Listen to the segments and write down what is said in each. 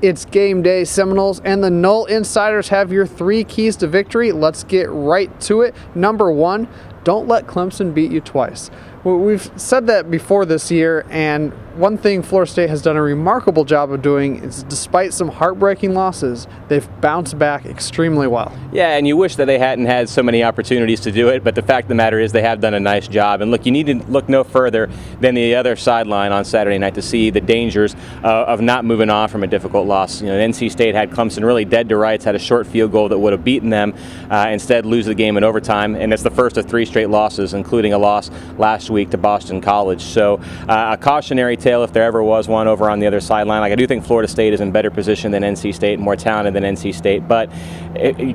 It's game day, Seminoles, and the Nole Insiders have your 3 keys to victory. Let's get right to it. Number 1, don't let Clemson beat you twice. Well, we've said that before this year, and one thing Florida State has done a remarkable job of doing is, despite some heartbreaking losses, they've bounced back extremely well. Yeah, and you wish that they hadn't had so many opportunities to do it, but the fact of the matter is they have done a nice job. And look, you need to look no further than the other sideline on Saturday night to see the dangers of not moving on from a difficult loss. You know, NC State had Clemson really dead to rights, had a short field goal that would have beaten them, instead lose the game in overtime, and it's the first of 3 straight losses, including a loss last week to Boston College. So a cautionary tale, if there ever was one, over on the other sideline. Like, I do think Florida State is in better position than NC State, more talented than NC State, but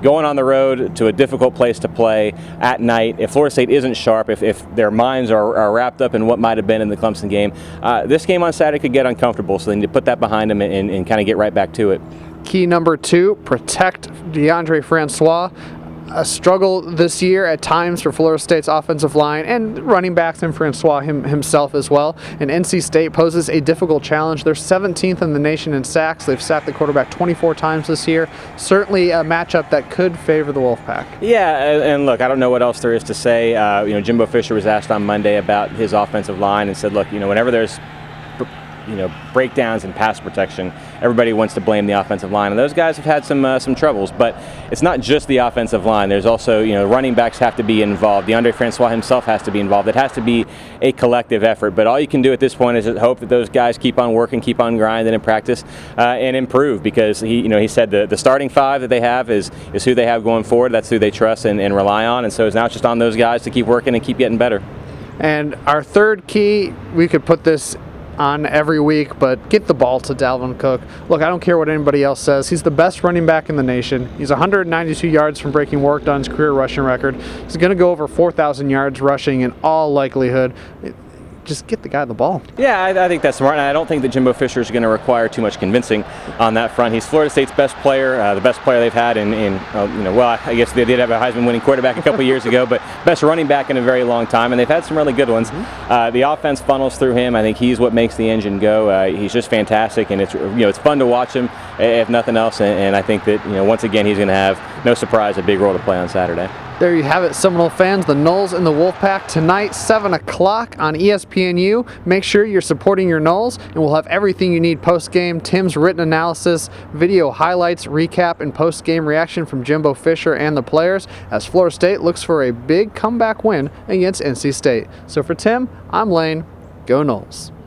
going on the road to a difficult place to play at night, if Florida State isn't sharp, if their minds are wrapped up in what might have been in the Clemson game, this game on Saturday could get uncomfortable, so they need to put that behind them and kind of get right back to it. Key number 2, protect Deondre Francois. A struggle this year at times for Florida State's offensive line and running backs, and Francois himself as well. And NC State poses a difficult challenge. They're 17th in the nation in sacks. They've sacked the quarterback 24 times this year. Certainly a matchup that could favor the Wolfpack. Yeah, and look, I don't know what else there is to say. Jimbo Fisher was asked on Monday about his offensive line and said, look, whenever there's breakdowns in pass protection, everybody wants to blame the offensive line, and those guys have had some troubles. But it's not just the offensive line. There's also, running backs have to be involved. Deondre Francois himself has to be involved. It has to be a collective effort. But all you can do at this point is hope that those guys keep on working, keep on grinding in practice, and improve. Because he said the starting 5 that they have is who they have going forward. That's who they trust and rely on. And so it's now just on those guys to keep working and keep getting better. And our third key, we could put this on every week, but get the ball to Dalvin Cook. Look, I don't care what anybody else says. He's the best running back in the nation. He's 192 yards from breaking Warrick Dunn's career rushing record. He's going to go over 4,000 yards rushing in all likelihood. Just get the guy the ball. Yeah, I think that's smart, and I don't think that Jimbo Fisher is going to require too much convincing on that front. He's Florida State's best player, the best player they've had I guess they did have a Heisman-winning quarterback a couple years ago, but best running back in a very long time, and they've had some really good ones. The offense funnels through him. I think he's what makes the engine go. He's just fantastic, and it's fun to watch him, if nothing else. And I think that once again he's going to have, no surprise, a big role to play on Saturday. There you have it, Seminole fans. The Noles and the Wolfpack tonight, 7 o'clock on ESPNU. Make sure you're supporting your Noles, and we'll have everything you need post-game. Tim's written analysis, video highlights, recap, and post-game reaction from Jimbo Fisher and the players as Florida State looks for a big comeback win against NC State. So for Tim, I'm Lane. Go Noles.